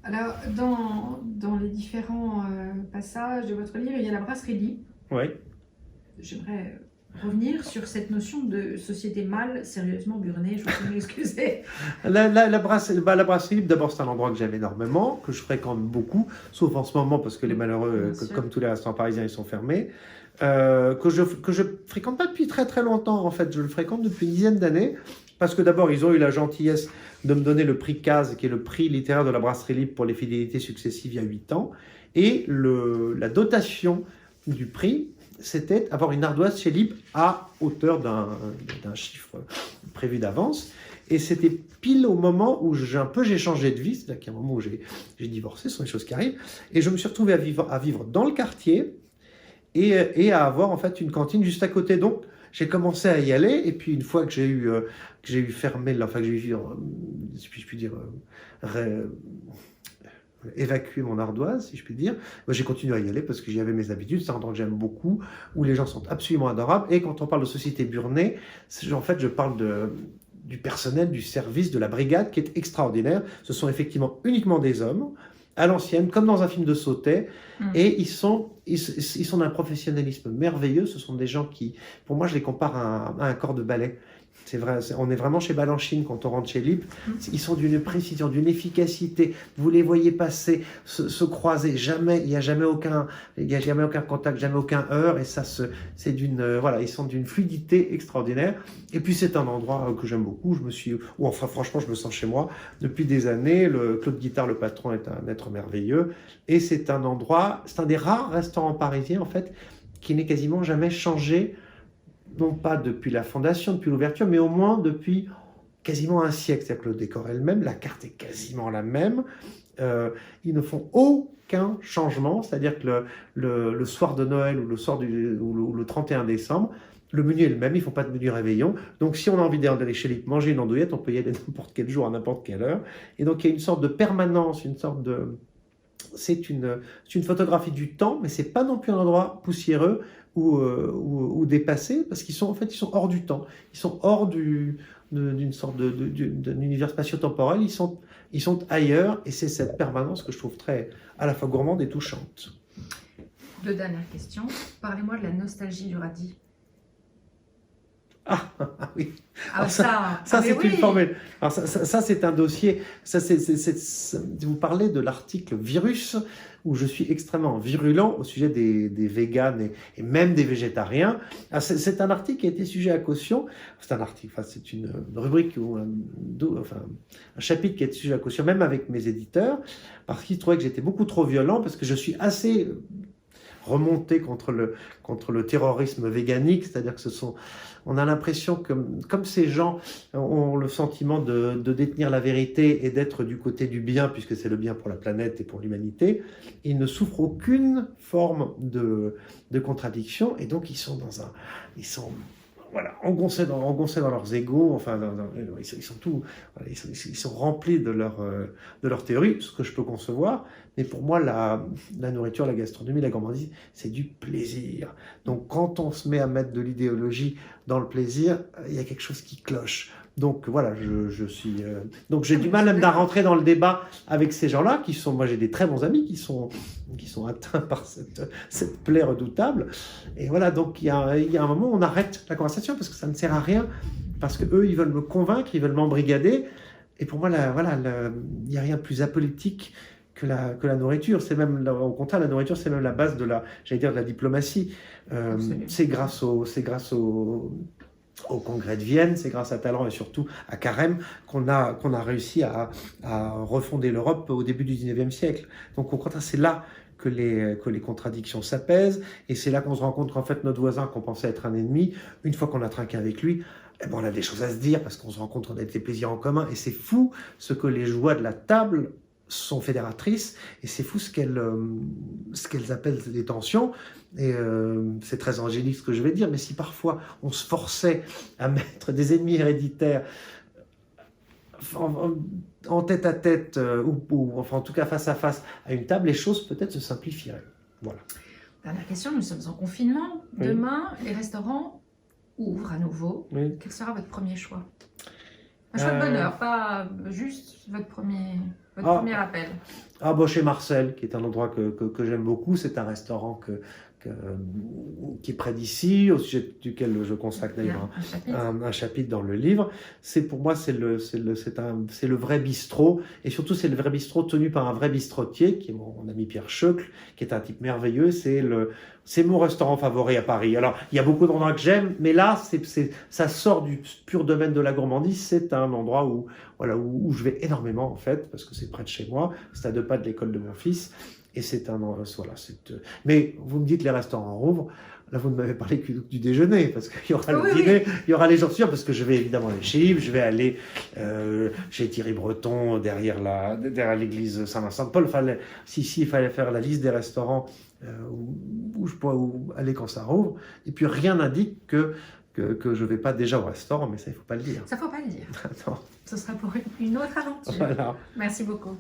Alors, dans les différents passages de votre livre, il y a la brasserie libre. Oui. J'aimerais revenir sur cette notion de société mâle, sérieusement burnée, je vous prie de m'excuser. La brasserie libre, d'abord, c'est un endroit que j'aime énormément, que je fréquente beaucoup, sauf en ce moment parce que les malheureux, Bien sûr. comme tous les restaurants parisiens, ils sont fermés. Que je fréquente pas depuis très très longtemps, en fait. Je le fréquente depuis une dizaine d'années. Parce que d'abord, ils ont eu la gentillesse de me donner le prix CASE, qui est le prix littéraire de la brasserie libre pour les fidélités successives il y a 8 ans. Et la dotation du prix, c'était avoir une ardoise chez Libre à hauteur d'un chiffre prévu d'avance. Et c'était pile au moment où j'ai changé de vie, c'est-à-dire qu'à un moment où j'ai divorcé, ce sont des choses qui arrivent, et je me suis retrouvé à vivre dans le quartier et à avoir en fait une cantine juste à côté. Donc j'ai commencé à y aller, et puis une fois que j'ai eu fermé, enfin que j'ai eu, si je puis dire, évacuer mon ardoise, si je puis dire, moi, j'ai continué à y aller parce que j'y avais mes habitudes. C'est un endroit que j'aime beaucoup, où les gens sont absolument adorables. Et quand on parle de société burnée, en fait, je parle du personnel, du service, de la brigade qui est extraordinaire. Ce sont effectivement uniquement des hommes, à l'ancienne, comme dans un film de Sautet, et ils sont d'un professionnalisme merveilleux. Ce sont des gens qui, pour moi, je les compare à un corps de ballet. C'est vrai, on est vraiment chez Balanchine quand on rentre chez Lip. Ils sont d'une précision, d'une efficacité. Vous les voyez passer, se croiser. Jamais, il n'y a jamais aucun contact, jamais aucun heurt. Et ça, c'est voilà, ils sont d'une fluidité extraordinaire. Et puis c'est un endroit que j'aime beaucoup. Enfin franchement, je me sens chez moi depuis des années. Claude Guittard, le patron, est un être merveilleux. Et c'est un endroit, c'est un des rares restaurants parisiens en fait qui n'est quasiment jamais changé, non pas depuis la fondation, depuis l'ouverture, mais au moins depuis quasiment un siècle. C'est-à-dire que le décor est le même, la carte est quasiment la même. Ils ne font aucun changement, c'est-à-dire que le soir de Noël ou le soir ou le 31 décembre, le menu est le même, ils ne font pas de menu réveillon. Donc si on a envie d'aller chez Lippe manger une andouillette, on peut y aller n'importe quel jour, à n'importe quelle heure. Et donc il y a une sorte de permanence, c'est une photographie du temps, mais c'est pas non plus un endroit poussiéreux ou dépassé, parce qu'ils sont hors du temps. Ils sont hors d'une sorte d'un univers spatio-temporel. Ils sont ailleurs, et c'est cette permanence que je trouve très à la fois gourmande et touchante. 2 dernières questions. Parlez-moi de la nostalgie du radis. Ah oui. Ah, ça c'est oui. une formule. Alors ça c'est un dossier. Vous parlez de l'article Virus, où je suis extrêmement virulent au sujet des véganes et même des végétariens. C'est un article qui a été sujet à caution. C'est un article, enfin, c'est une rubrique ou un chapitre qui a été sujet à caution, même avec mes éditeurs, parce qu'ils trouvaient que j'étais beaucoup trop violent, parce que je suis assez remonté contre le terrorisme véganique, c'est-à-dire que on a l'impression que, comme ces gens ont le sentiment de détenir la vérité et d'être du côté du bien, puisque c'est le bien pour la planète et pour l'humanité, ils ne souffrent aucune forme de contradiction, et donc ils sont voilà, engoncés dans leurs égos, enfin, ils sont remplis de leur théorie, ce que je peux concevoir. Mais pour moi, la nourriture, la gastronomie, la gourmandise, c'est du plaisir. Donc, quand on se met à mettre de l'idéologie dans le plaisir, il y a quelque chose qui cloche. Donc voilà, donc j'ai du mal à rentrer dans le débat avec ces gens-là, moi j'ai des très bons amis qui sont atteints par cette plaie redoutable. Et voilà, donc il y a un moment où on arrête la conversation parce que ça ne sert à rien, parce que eux ils veulent me convaincre, ils veulent m'embrigader. Et pour moi, il n'y a rien de plus apolitique que la nourriture. C'est même, au contraire, la nourriture, c'est même la base de la diplomatie. C'est grâce au congrès de Vienne, c'est grâce à Talleyrand et surtout à Carême qu'on a réussi à refonder l'Europe au début du 19e siècle. Donc au contraire, c'est là que les contradictions s'apaisent, et c'est là qu'on se rend compte qu'en fait notre voisin qu'on pensait être un ennemi, une fois qu'on a trinqué avec lui, eh ben, on a des choses à se dire, parce qu'on se rend compte qu'on a des plaisirs en commun, et c'est fou ce que les joies de la table sont fédératrices, et c'est fou ce qu'elles appellent des tensions. Et c'est très angélique ce que je vais dire, mais si parfois on se forçait à mettre des ennemis héréditaires en tête à tête, ou enfin en tout cas face à face à une table, les choses peut-être se simplifieraient. Voilà. Dernière question, nous sommes en confinement. Oui. Demain, les restaurants ouvrent à nouveau. Oui. Quel sera votre premier choix? Un choix de bonheur, pas juste votre premier appel. Ah, bon, chez Marcel, qui est un endroit que j'aime beaucoup, c'est un restaurant qui est près d'ici, au sujet duquel je consacre d'ailleurs un chapitre dans le livre. Pour moi, c'est le vrai bistrot, et surtout c'est le vrai bistrot tenu par un vrai bistrotier, qui est mon ami Pierre Scheucle, qui est un type merveilleux. C'est mon restaurant favori à Paris. Alors, il y a beaucoup d'endroits que j'aime, mais là, ça sort du pur domaine de la gourmandise. C'est un endroit où je vais énormément, en fait, parce que c'est près de chez moi, c'est à 2 pas de l'école de mon fils. Et mais vous me dites les restaurants rouvrent. Là, vous ne m'avez parlé que du déjeuner, parce qu'il y aura le dîner, il y aura les jours sûrs, parce que je vais évidemment aller chez Yves, je vais aller chez Thierry Breton, derrière l'église Saint-Vincent-de-Paul. Il fallait faire la liste des restaurants où je pourrais aller quand ça rouvre. Et puis rien n'indique que je ne vais pas déjà au restaurant, mais ça, il ne faut pas le dire. Ça, il ne faut pas le dire. Non. Ce sera pour une autre aventure. Voilà. Merci beaucoup.